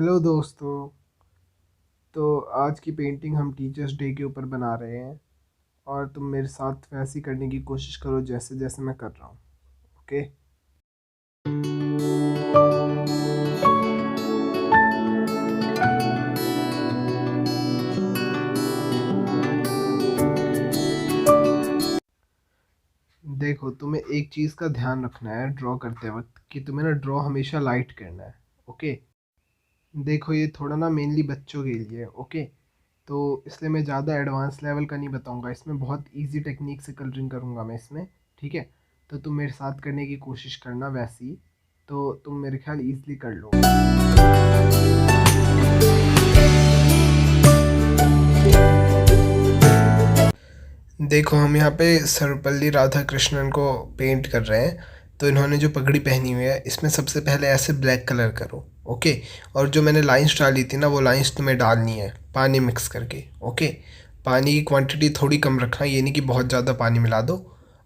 Hello दोस्तों। तो आज की पेंटिंग हम टीचर्स डे के ऊपर बना रहे हैं और तुम मेरे साथ वैसे ही करने की कोशिश करो जैसे जैसे मैं कर रहा हूँ। ओके। देखो, तुम्हें एक चीज़ का ध्यान रखना है ड्रॉ करते वक्त कि तुम्हें ना ड्रॉ हमेशा लाइट करना है। ओके। देखो, ये थोड़ा ना मेनली बच्चों के लिए। ओके। तो इसलिए मैं ज़्यादा एडवांस लेवल का नहीं बताऊंगा, इसमें बहुत इजी टेक्निक से कलरिंग करूंगा मैं इसमें। ठीक है। तो तुम मेरे साथ करने की कोशिश करना वैसी, तो तुम मेरे ख्याल इजीली कर लो। देखो, हम यहाँ पे सर्वपल्ली राधाकृष्णन को पेंट कर रहे हैं। तो इन्होंने जो पगड़ी पहनी हुई है इसमें सबसे पहले ऐसे ब्लैक कलर करो। ओके। और जो मैंने लाइंस डाली थी ना, वो लाइंस तुम्हें डालनी है पानी मिक्स करके। ओके। पानी की क्वांटिटी थोड़ी कम रखना, ये नहीं कि बहुत ज़्यादा पानी मिला दो।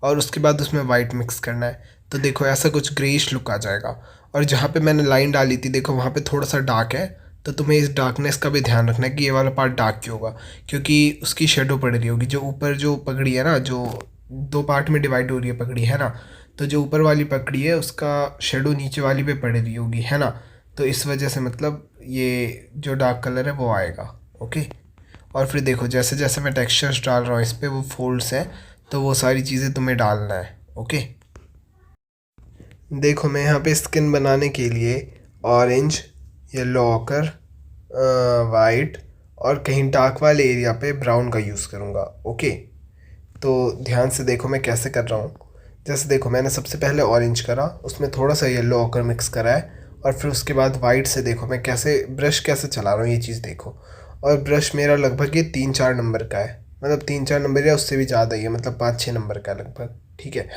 और उसके बाद उसमें वाइट मिक्स करना है। तो देखो, ऐसा कुछ ग्रेइश लुक आ जाएगा। और जहाँ पे मैंने लाइन डाली थी, देखो वहाँ पे थोड़ा सा डार्क है। तो तुम्हें इस डार्कनेस का भी ध्यान रखना है कि ये वाला पार्ट डार्क क्यों होगा, क्योंकि उसकी शेडो पड़ रही होगी। जो ऊपर जो पगड़ी है ना, जो दो पार्ट में डिवाइड हो रही है पगड़ी, है ना। तो जो ऊपर वाली पगड़ी है उसका शेडो नीचे वाली पे पड़ रही होगी, है ना। तो इस वजह से मतलब ये जो डार्क कलर है वो आएगा। ओके। और फिर देखो, जैसे जैसे मैं टेक्सचर्स डाल रहा हूँ इस पर, वो फोल्ड्स हैं, तो वो सारी चीज़ें तुम्हें डालना है। ओके। देखो, मैं यहाँ पे स्किन बनाने के लिए ऑरेंज, येलो ऑकर, वाइट और कहीं डार्क वाले एरिया पे ब्राउन का यूज़ करूँगा। ओके। तो ध्यान से देखो मैं कैसे कर रहा हूँ। जैसे देखो, मैंने सबसे पहले ऑरेंज करा, उसमें थोड़ा सा येलो ऑकर मिक्स करा है। और फिर उसके बाद वाइट से देखो मैं कैसे ब्रश कैसे चला रहा हूँ, ये चीज़ देखो। और ब्रश मेरा लगभग ये 3-4 नंबर का है, मतलब 3-4 नंबर या उससे भी ज़्यादा ही है, मतलब 5-6 नंबर का लगभग। ठीक है।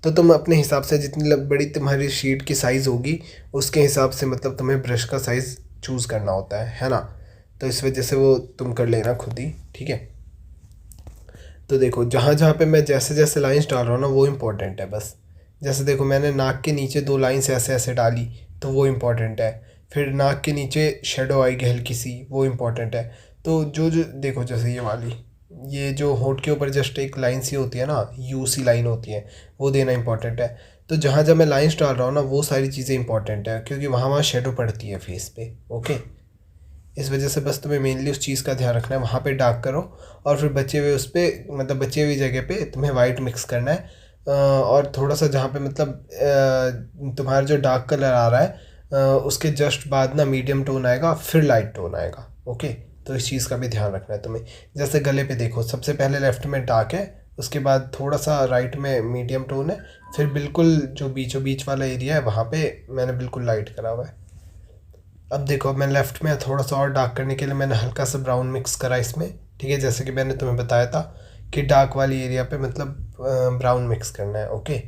तो तुम अपने हिसाब से जितनी बड़ी तुम्हारी शीट की साइज़ होगी उसके हिसाब से मतलब तुम्हें ब्रश का साइज़ चूज़ करना होता है ना। तो इस वजह से वो तुम कर लेना खुद ही। ठीक है। तो देखो, जहाँ जहाँ पे मैं जैसे जैसे लाइंस डाल रहा हूँ ना, वो इम्पोर्टेंट है बस। जैसे देखो, मैंने नाक के नीचे 2 लाइंस ऐसे ऐसे डाली, तो वो इम्पोर्टेंट है। फिर नाक के नीचे शेडो आएगी हल्की सी, वो इम्पोर्टेंट है। तो जो जो देखो, जैसे ये वाली, ये जो होंठ के ऊपर जस्ट एक लाइन सी होती है ना, यू सी लाइन होती है, वो देना इंपॉर्टेंट है। तो जहाँ जहाँ मैं लाइंस डाल रहा हूँ ना, वो सारी चीज़ें इंपॉर्टेंट है, क्योंकि वहाँ वहाँ शेडो पड़ती है फेस पे। ओके। इस वजह से बस तुम्हें मेनली उस चीज़ का ध्यान रखना है, वहाँ पे डार्क करो। और फिर बचे हुए उस पर, मतलब बचे हुई जगह पे तुम्हें वाइट मिक्स करना है। और थोड़ा सा जहाँ पे मतलब तुम्हारा जो डार्क कलर आ रहा है, उसके जस्ट बाद ना मीडियम टोन आएगा, फिर लाइट टोन आएगा। ओके। तो इस चीज़ का भी ध्यान रखना है तुम्हें। जैसे गले पे देखो, सबसे पहले लेफ्ट में डार्क है, उसके बाद थोड़ा सा राइट में मीडियम टोन है, फिर बिल्कुल जो बीचों बीच वाला एरिया है वहाँ पे मैंने बिल्कुल लाइट करा हुआ है। अब देखो, मैं लेफ़्ट में थोड़ा सा और डार्क करने के लिए मैंने हल्का सा ब्राउन मिक्स करा इसमें। ठीक है, जैसे कि मैंने तुम्हें बताया था कि डार्क वाली एरिया पे मतलब ब्राउन मिक्स करना है। ओके।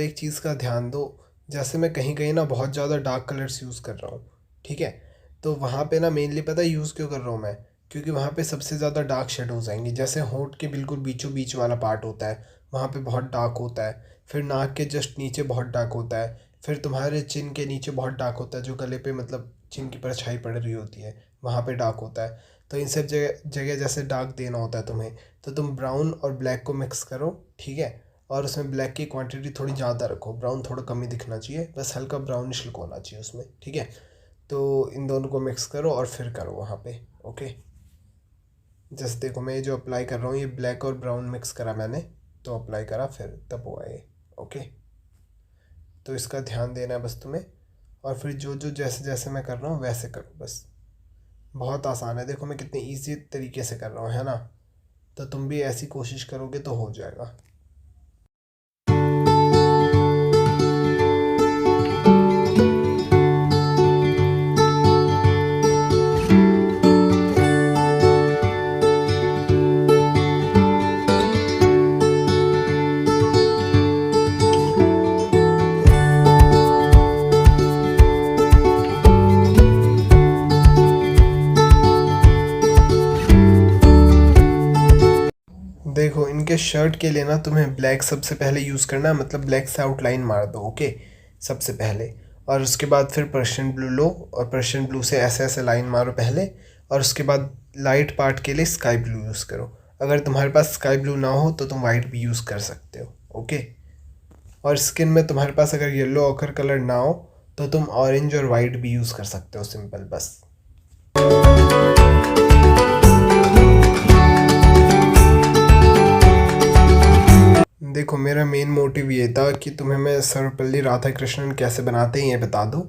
एक चीज़ का ध्यान दो, जैसे मैं कहीं कहीं ना बहुत ज़्यादा डार्क कलर्स यूज़ कर रहा हूँ, ठीक है, तो वहाँ पे ना मेनली पता है यूज़ क्यों कर रहा हूँ मैं, क्योंकि वहाँ पे सबसे ज़्यादा डार्क शेडोज़ आएंगी। जैसे होंठ के बिल्कुल बीचों बीच वाला पार्ट होता है, वहाँ पे बहुत डार्क होता है। फिर नाक के जस्ट नीचे बहुत डार्क होता है। फिर तुम्हारे चिन के नीचे बहुत डार्क होता है, जो गले पे मतलब चिन की परछाई पड़ रही होती है, वहाँ पे डार्क होता है। तो इन सब जगह जगह जैसे डार्क देना होता है तुम्हें, तो तुम ब्राउन और ब्लैक को मिक्स करो, ठीक है। और उसमें ब्लैक की क्वांटिटी थोड़ी ज़्यादा रखो, ब्राउन थोड़ा कम ही दिखना चाहिए, बस हल्का ब्राउनिश लुक होना चाहिए उसमें, ठीक है। तो इन दोनों को मिक्स करो और फिर करो वहाँ पे, ओके। जैसे देखो मैं ये जो अप्लाई कर रहा हूँ, ये ब्लैक और ब्राउन मिक्स करा मैंने, तो अप्लाई करा फिर तब हुआ ये, ओके। तो इसका ध्यान देना है बस तुम्हें। और फिर जो जो जैसे जैसे मैं कर रहा हूँ वैसे करो बस। बहुत आसान है, देखो मैं कितने इजी तरीके से कर रहा हूँ, है ना। तो तुम भी ऐसी कोशिश करोगे तो हो जाएगा। देखो इनके शर्ट के लिए ना तुम्हें ब्लैक सबसे पहले यूज़ करना है, मतलब ब्लैक से आउटलाइन मार दो, ओके, सबसे पहले। और उसके बाद फिर पर्शियन ब्लू लो, और पर्शियन ब्लू से ऐसे ऐसे लाइन मारो पहले। और उसके बाद लाइट पार्ट के लिए स्काई ब्लू यूज़ करो। अगर तुम्हारे पास स्काई ब्लू ना हो तो तुम वाइट भी यूज़ कर सकते हो, ओके। और स्किन में तुम्हारे पास अगर येलो ऑकर कलर ना हो तो तुम ऑरेंज और वाइट भी यूज़ कर सकते हो, सिंपल बस। देखो मेरा मेन मोटिव ये था कि तुम्हें मैं सर्वपल्ली राधाकृष्णन कैसे बनाते हैं ये बता दूं,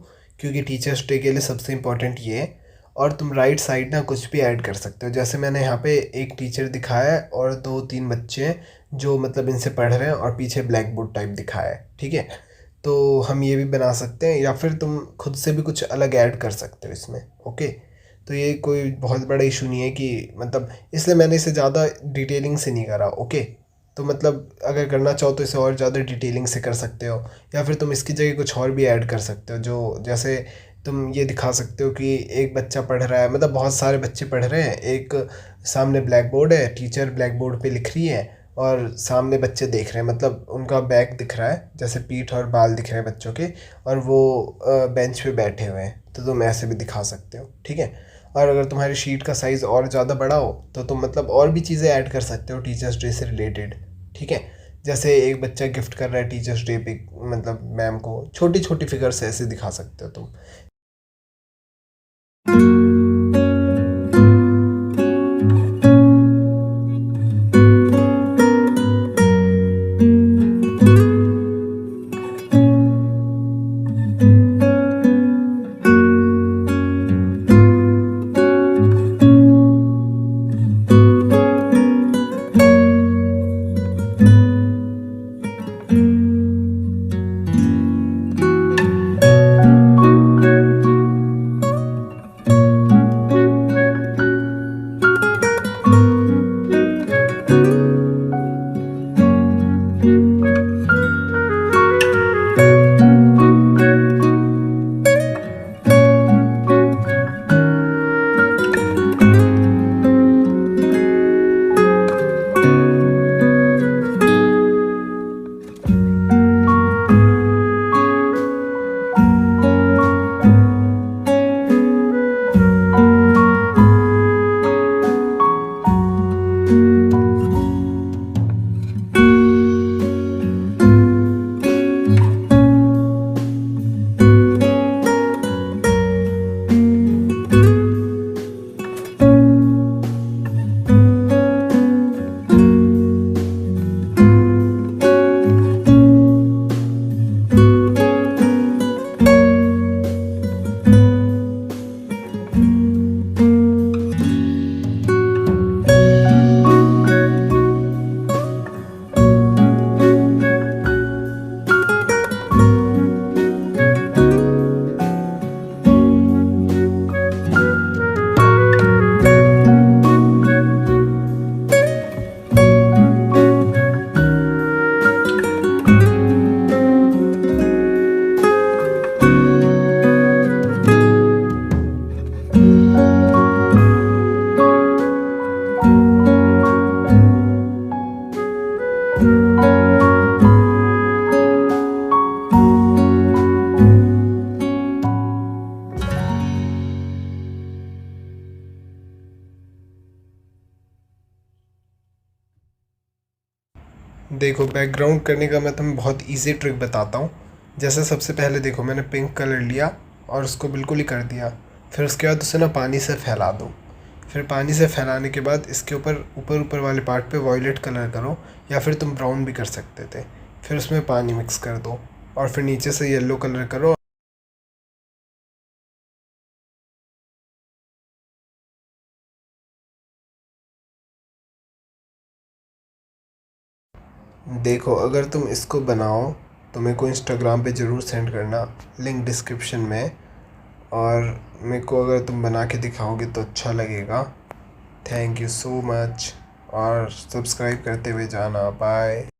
क्योंकि टीचर्स डे के लिए सबसे इम्पोर्टेंट ये है। और तुम राइट साइड ना कुछ भी ऐड कर सकते हो, जैसे मैंने यहाँ पे एक टीचर दिखाया है और दो तीन बच्चे हैं जो मतलब इनसे पढ़ रहे हैं, और पीछे ब्लैक बोर्ड टाइप दिखाया है, ठीक है। तो हम ये भी बना सकते हैं, या फिर तुम खुद से भी कुछ अलग ऐड कर सकते हो इसमें, ओके। तो ये कोई बहुत बड़ा इशू नहीं है कि मतलब, इसलिए मैंने इसे ज़्यादा डिटेलिंग से नहीं करा, ओके। तो मतलब अगर करना चाहो तो इसे और ज़्यादा डिटेलिंग से कर सकते हो, या फिर तुम इसकी जगह कुछ और भी ऐड कर सकते हो, जो जैसे तुम ये दिखा सकते हो कि एक बच्चा पढ़ रहा है, मतलब बहुत सारे बच्चे पढ़ रहे हैं, एक सामने ब्लैक बोर्ड है, टीचर ब्लैक बोर्ड पे लिख रही है, और सामने बच्चे देख रहे हैं, मतलब उनका बैक दिख रहा है, जैसे पीठ और बाल दिख रहे हैं बच्चों के, और वो बेंच पे बैठे हुए हैं, तो तुम ऐसे भी दिखा सकते हो, ठीक है। और अगर तुम्हारी शीट का साइज़ और ज़्यादा बड़ा हो तो तुम मतलब और भी चीज़ें ऐड कर सकते हो टीचर्स डे से रिलेटेड, ठीक है। जैसे एक बच्चा गिफ्ट कर रहा है टीचर्स डे पे, मतलब मैम को, छोटी छोटी फिगर्स ऐसे दिखा सकते हो तुम। देखो, बैकग्राउंड करने का मैं तुम्हें बहुत इजी ट्रिक बताता हूँ। जैसे सबसे पहले देखो, मैंने पिंक कलर लिया और उसको बिल्कुल ही कर दिया। फिर उसके बाद उसे ना पानी से फैला दो। फिर पानी से फैलाने के बाद इसके ऊपर ऊपर ऊपर वाले पार्ट पे वॉयलेट कलर करो, या फिर तुम ब्राउन भी कर सकते थे। फिर उसमें पानी मिक्स कर दो और फिर नीचे से येलो कलर करो। देखो, अगर तुम इसको बनाओ तो मेरे को इंस्टाग्राम पे ज़रूर सेंड करना, लिंक डिस्क्रिप्शन में। और मेरे को अगर तुम बना के दिखाओगे तो अच्छा लगेगा। Thank you so much. और सब्सक्राइब करते हुए जाना। बाय।